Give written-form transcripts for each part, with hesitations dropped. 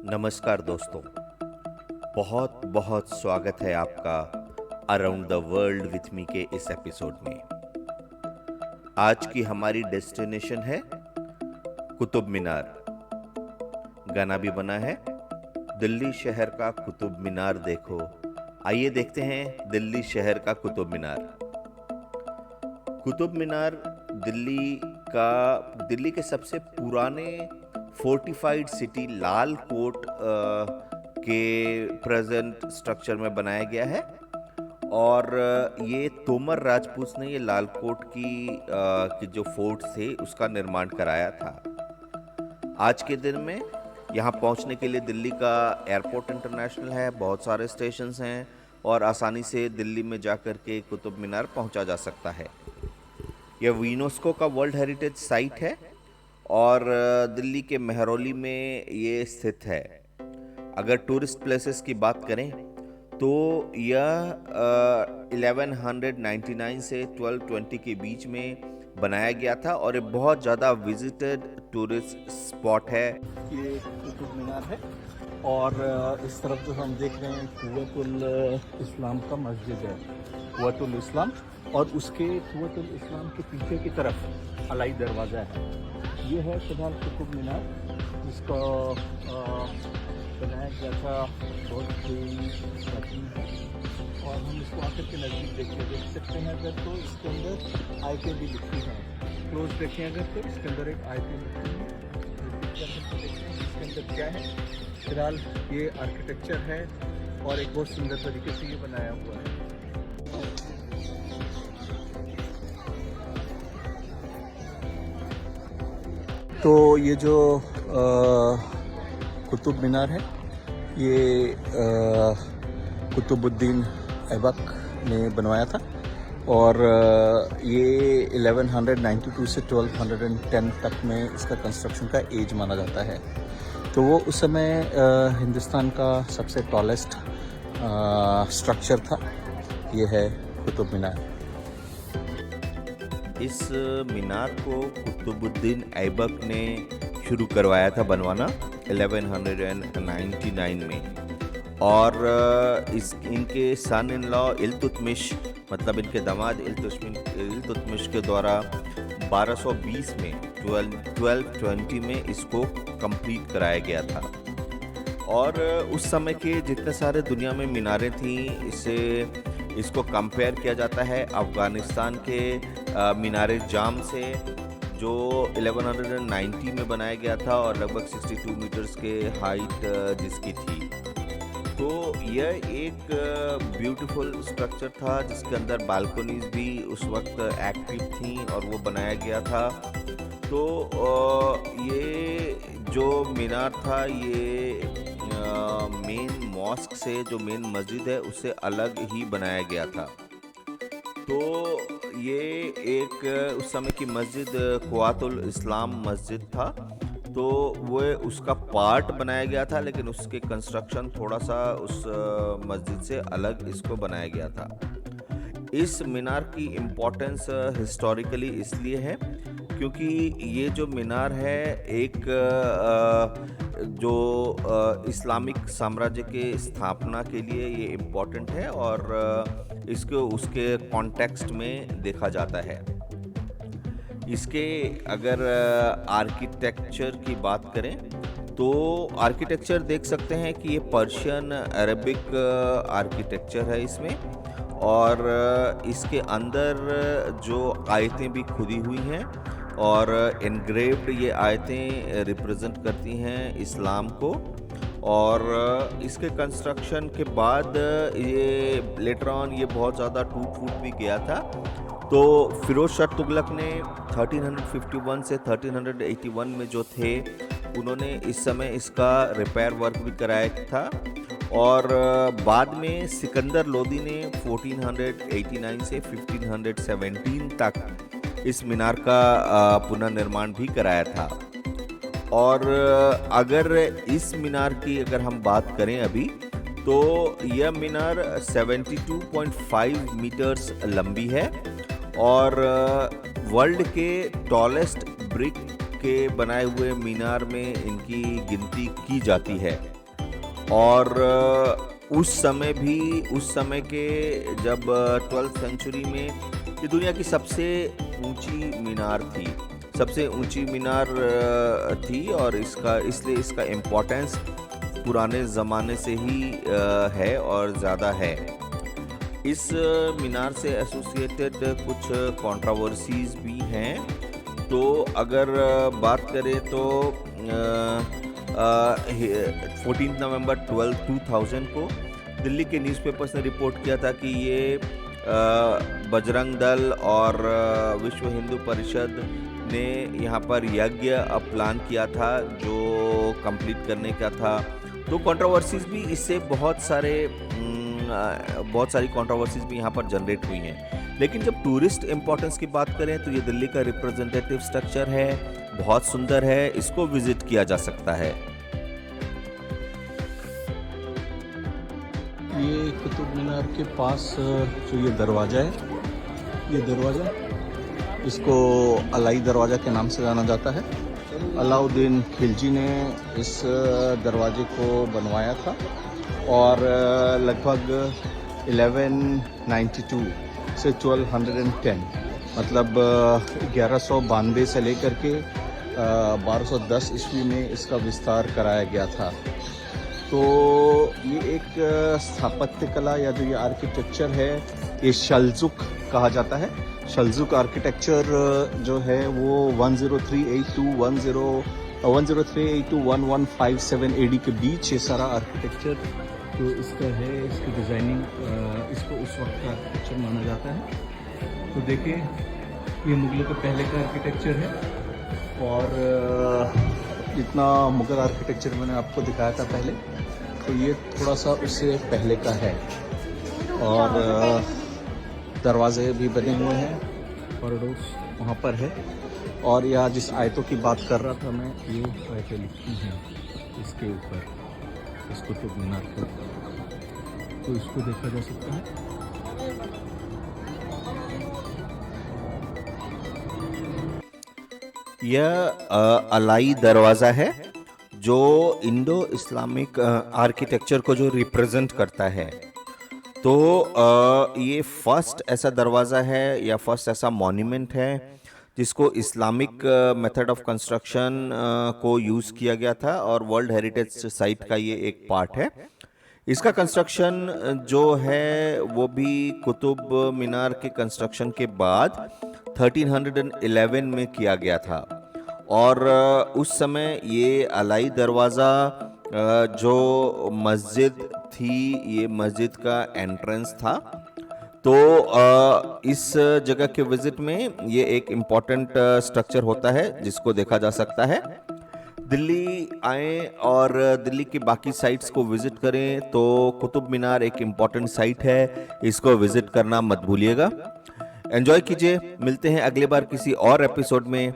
नमस्कार दोस्तों, बहुत बहुत स्वागत है आपका around the world with me के इस एपिसोड में। आज की हमारी डेस्टिनेशन है कुतुब मीनार। गाना भी बना है, दिल्ली शहर का कुतुब मीनार देखो। आइए देखते हैं दिल्ली शहर का कुतुब मीनार। कुतुब मीनार दिल्ली के सबसे पुराने फोर्टिफाइड सिटी लाल कोट के प्रेजेंट स्ट्रक्चर में बनाया गया है और ये तोमर राजपूत ने ये लाल कोट की जो फोर्ट थे उसका निर्माण कराया था। आज के दिन में यहाँ पहुँचने के लिए दिल्ली का एयरपोर्ट इंटरनेशनल है, बहुत सारे स्टेशंस हैं और आसानी से दिल्ली में जाकर के कुतुब मीनार पहुँचा जा सकता है। यह यूनेस्को का वर्ल्ड हेरिटेज साइट है और दिल्ली के मेहरौली में ये स्थित है। अगर टूरिस्ट प्लेसेस की बात करें तो यह 1199 से 1220 के बीच में बनाया गया था और ये बहुत ज़्यादा विजिटेड टूरिस्ट स्पॉट है। ये कुतुब मीनार है और इस तरफ जो हम देख रहे हैं कुव्वतुल इस्लाम का मस्जिद है, कुव्वतुल इस्लाम, और उसके कुव्वतुल इस्लाम के पीछे की तरफ अलाई दरवाज़ा है। ये है फिलहाल कुतुब मीनार, जिसका बनाया गया था बहुत ही प्राचीन है और हम इसको आकर के नज़दीक देख सकते हैं। अगर तो इसके अंदर आयतें भी लिखी हैं, क्लोज देखें अगर तो इसके अंदर एक आयतें लिखी हैं, इसके अंदर क्या है। फिलहाल ये आर्किटेक्चर है और एक बहुत सुंदर तरीके से ये बनाया हुआ है। तो ये जो कुतुब मीनार है ये कुतुबुद्दीन ऐबक ने बनवाया था और ये 1192 से 1210 तक में इसका कंस्ट्रक्शन का एज माना जाता है। तो वो उस समय हिंदुस्तान का सबसे टॉलेस्ट स्ट्रक्चर था। ये है कुतुब मीनार। इस मीनार को कुतुबुद्दीन ऐबक ने शुरू करवाया था बनवाना 1199 में और इनके सन इन लॉ इल्तुतमिश, मतलब इनके दामाद इल्तुतमिश के द्वारा 1220 में 1220 में इसको कंप्लीट कराया गया था। और उस समय के जितने सारे दुनिया में मीनारें थीं इसको कंपेयर किया जाता है अफ़गानिस्तान के मीनारे जाम से, जो 1190 में बनाया गया था और लगभग 62 मीटर्स के हाइट जिसकी थी। तो यह एक ब्यूटीफुल स्ट्रक्चर था जिसके अंदर बालकनीज भी उस वक्त एक्टिव थी और वो बनाया गया था। तो ये जो मीनार था ये मेन मॉस्क से, जो मेन मस्जिद है, उससे अलग ही बनाया गया था। तो ये एक उस समय की मस्जिद कुव्वतुल इस्लाम मस्जिद था, तो वो उसका पार्ट बनाया गया था, लेकिन उसके कंस्ट्रक्शन थोड़ा सा उस मस्जिद से अलग इसको बनाया गया था। इस मीनार की इम्पोर्टेंस हिस्टोरिकली इसलिए है क्योंकि ये जो मीनार है एक जो इस्लामिक साम्राज्य के स्थापना के लिए ये इम्पोर्टेंट है और इसको उसके कॉन्टेक्स्ट में देखा जाता है। इसके अगर आर्किटेक्चर की बात करें तो आर्किटेक्चर देख सकते हैं कि ये पर्शियन अरबिक आर्किटेक्चर है इसमें, और इसके अंदर जो आयतें भी खुदी हुई हैं और एनग्रेव्ड ये आयतें रिप्रेजेंट करती हैं इस्लाम को। और इसके कंस्ट्रक्शन के बाद ये लेटर ऑन ये बहुत ज़्यादा टूट फूट भी गया था। तो फिरोज शाह तुगलक ने 1351 से 1381 में जो थे उन्होंने इस समय इसका रिपेयर वर्क भी कराया था और बाद में सिकंदर लोदी ने 1489 से 1517 तक इस मीनार का पुनर्निर्माण भी कराया था। और अगर इस मीनार की अगर हम बात करें अभी, तो यह मीनार 72.5 मीटर्स लंबी है और वर्ल्ड के टॉलेस्ट ब्रिक के बनाए हुए मीनार में इनकी गिनती की जाती है। और उस समय के जब 12th सेंचुरी में ये दुनिया की सबसे ऊंची मीनार थी और इसलिए इसका इम्पोर्टेंस पुराने ज़माने से ही है और ज़्यादा है। इस मीनार से एसोसिएटेड कुछ कंट्रोवर्सीज भी हैं। तो अगर बात करें तो 14 नवंबर 2000 को दिल्ली के न्यूज़पेपर्स ने रिपोर्ट किया था कि ये बजरंग दल और विश्व हिंदू परिषद ने यहाँ पर यज्ञ प्लान किया था जो कंप्लीट करने का था। तो कंट्रोवर्सीज भी इससे बहुत सारी कंट्रोवर्सीज भी यहाँ पर जनरेट हुई हैं। लेकिन जब टूरिस्ट इम्पोर्टेंस की बात करें तो ये दिल्ली का रिप्रेजेंटेटिव स्ट्रक्चर है, बहुत सुंदर है, इसको विजिट किया जा सकता है। ये कुतुब मीनार के पास जो ये दरवाज़ा है, ये दरवाज़ा इसको अलाई दरवाज़ा के नाम से जाना जाता है। अलाउद्दीन खिलजी ने इस दरवाजे को बनवाया था और लगभग 1192 से 1210 मतलब 1192 से लेकर के 1210 ईस्वी में इसका विस्तार कराया गया था। तो ये एक स्थापत्य कला या जो ये आर्किटेक्चर है ये शल्जुक कहा जाता है। शल्जुक आर्किटेक्चर जो है वो 10382 to 1157 AD के बीच ये सारा आर्किटेक्चर जो इसका है, इसकी डिज़ाइनिंग इसको उस वक्त का आर्किटेक्चर माना जाता है। तो देखिए ये मुगलों के पहले का आर्किटेक्चर है और जितना मुगल आर्किटेक्चर मैंने आपको दिखाया था पहले, तो ये थोड़ा सा उससे पहले का है। और दरवाजे भी बने हुए हैं, कॉरिडोर्स वहाँ पर है। और यहाँ जिस आयतों की बात कर रहा था मैं, ये आयतें लिखी हैं इसके ऊपर, इस कुतुब मीनार के ऊपर, तो इसको देखा जा सकता है। यह अलाई दरवाज़ा है जो इंडो इस्लामिक आर्किटेक्चर को जो रिप्रेजेंट करता है। तो ये फर्स्ट ऐसा दरवाज़ा है या फर्स्ट ऐसा मॉन्यूमेंट है जिसको इस्लामिक मेथड ऑफ कंस्ट्रक्शन को यूज़ किया गया था और वर्ल्ड हेरिटेज साइट का ये एक पार्ट है। इसका कंस्ट्रक्शन जो है वो भी कुतुब मीनार के कंस्ट्रक्शन के बाद 1311 में किया गया था। और उस समय ये अलाई दरवाज़ा जो मस्जिद थी, ये मस्जिद का एंट्रेंस था। तो इस जगह के विजिट में ये एक इम्पॉर्टेंट स्ट्रक्चर होता है जिसको देखा जा सकता है। दिल्ली आएँ और दिल्ली की बाकी साइट्स को विजिट करें तो कुतुब मीनार एक इम्पॉर्टेंट साइट है, इसको विजिट करना मत भूलिएगा। एंजॉय कीजिए, मिलते हैं अगले बार किसी और एपिसोड में,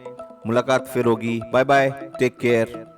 मुलाकात फिर होगी। Bye bye, take care.